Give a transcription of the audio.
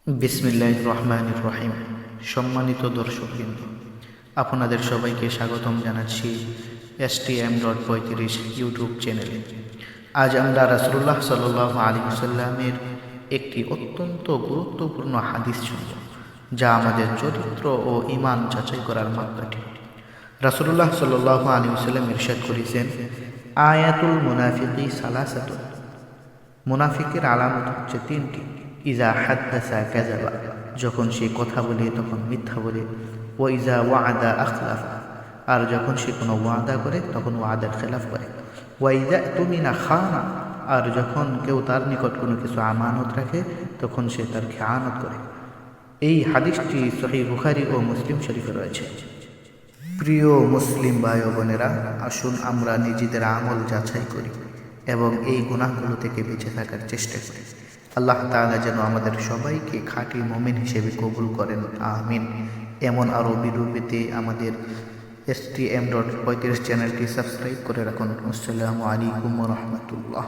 বিসমিল্লাহির রহমানির রহিম। সম্মানিত দর্শকবৃন্দ, আপনাদের সবাইকে স্বাগতম জানাচ্ছি STM.35 ইউটিউব চ্যানেলে। আজ আমরা রাসূলুল্লাহ সাল্লাল্লাহু আলাইহি ওয়াসাল্লামের একটি অত্যন্ত গুরুত্বপূর্ণ হাদিস শুনব, যা আমাদের চরিত্র ও ঈমান যাচাই করার মাপকাঠি। রাসূলুল্লাহ সাল্লাল্লাহু আলাইহি ওয়াসাল্লাম ইরশাদ করেছেন, আয়াতুল মুনাফিকি সালাসাতুন, মুনাফিকের আলামত হচ্ছে তিনটি। ইজা হাদ্দাসা কাযাবা, যখন সে কথা বলে তখন মিথ্যা বলে। ও ইজা ওয়াদা আখলাফা, আর যখন সে কোনো ওয়াদা করে তখন ওয়াদার খেলাফ করে। ওয়া ইজা তুমিনা খানা, আর যখন কেউ তার নিকট কোনো কিছু আমানত রাখে তখন সে তার খেয়ানত করে। এই হাদিসটি সহিহ বুখারী ও মুসলিম শরীফে রয়েছে। প্রিয় মুসলিম ভাই ও বোনেরা, আসুন আমরা নিজেদের আমল যাচাই করি এবং এই গুনাহগুলো থেকে বেঁচে থাকার চেষ্টা করি। আল্লাহ তাআলা যেন আমাদের সবাইকে খাঁটি মুমিন হিসেবে কবুল করেন, আমিন। এমন আরও ভিডিও পেতে আমাদের STM.35 চ্যানেলটি সাবস্ক্রাইব করে রাখুন। আসসালামু আলাইকুম ওয়া রাহমাতুল্লাহ।